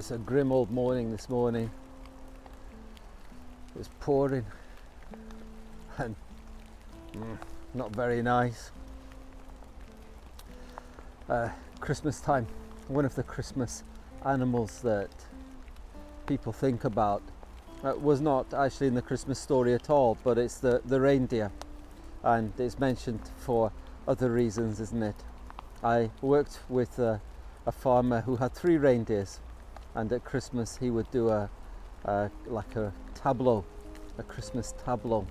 It's a grim old morning this morning. It's pouring and not very nice. Christmas time, one of the Christmas animals that people think about was not actually in the Christmas story at all, but it's the reindeer, and it's mentioned for other reasons, isn't it? I worked with a farmer who had 3 reindeers, and at Christmas he would do like a tableau, a Christmas tableau.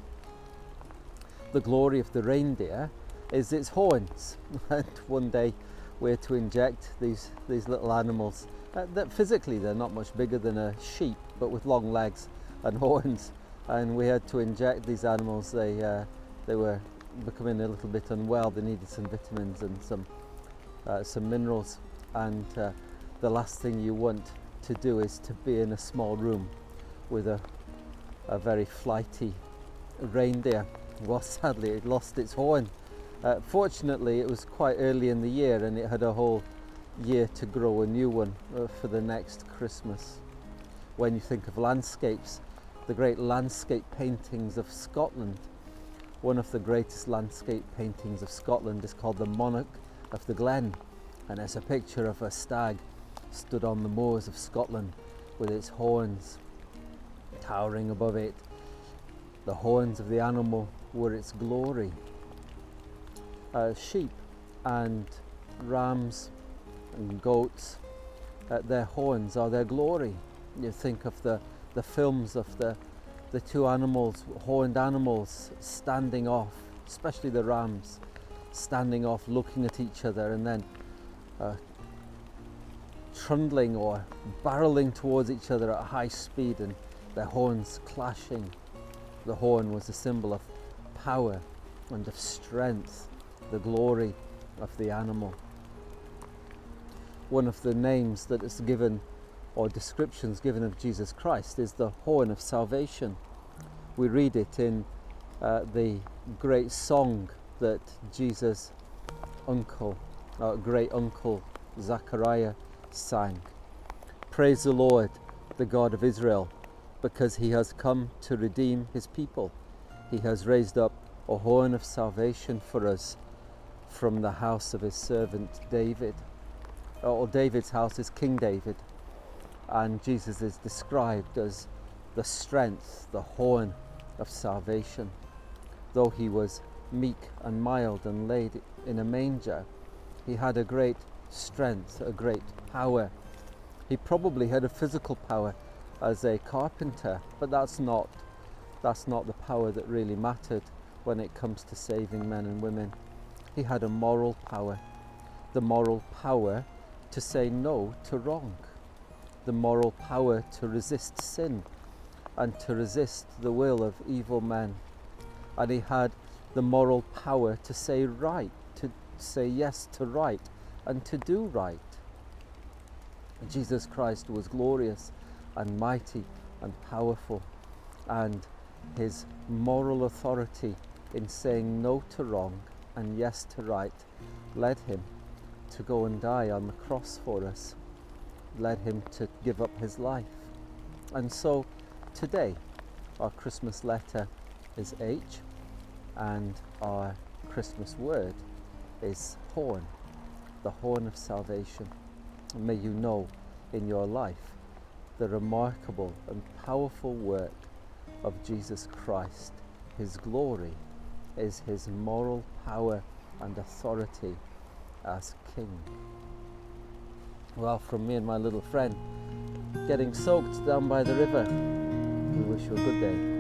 The glory of the reindeer is its horns, and one day we're to inject these little animals that physically they're not much bigger than a sheep, but with long legs and horns, and we had to inject these animals. They were becoming a little bit unwell. They needed some vitamins and some minerals, and the last thing you want to do is to be in a small room with a very flighty reindeer. Well, sadly it lost its horn. Fortunately it was quite early in the year, and it had a whole year to grow a new one for the next Christmas. When you think of landscapes, the great landscape paintings of Scotland, one of the greatest landscape paintings of Scotland is called The Monarch of the Glen, and it's a picture of a stag stood on the moors of Scotland with its horns towering above it. The horns of the animal were its glory. Sheep and rams and goats, their horns are their glory. You think of the films of the 2 animals, horned animals, standing off, especially the rams, standing off looking at each other, and then trundling or barreling towards each other at high speed, and their horns clashing. The horn was a symbol of power and of strength, the glory of the animal. One of the names that is given, or descriptions given, of Jesus Christ is the horn of salvation. We read it in the great song that Jesus' great uncle Zachariah sang. Praise the Lord, the God of Israel, because he has come to redeem his people. He has raised up a horn of salvation for us from the house of his servant David. David's house is King David, and Jesus is described as the strength, the horn of salvation. Though he was meek and mild and laid in a manger, he had a great strength, a great power. He probably had a physical power as a carpenter, but that's not the power that really mattered when it comes to saving men and women. He had a moral power, the moral power to say no to wrong, the moral power to resist sin and to resist the will of evil men. And he had the moral power to say right, to say yes to right and to do right. Jesus Christ was glorious and mighty and powerful, and his moral authority in saying no to wrong and yes to right led him to go and die on the cross for us, led him to give up his life. And so today our Christmas letter is H, and our Christmas word is horn, the horn of salvation. And may you know in your life the remarkable and powerful work of Jesus Christ. His glory is his moral power and authority as King. Well, from me and my little friend getting soaked down by the river, we wish you a good day.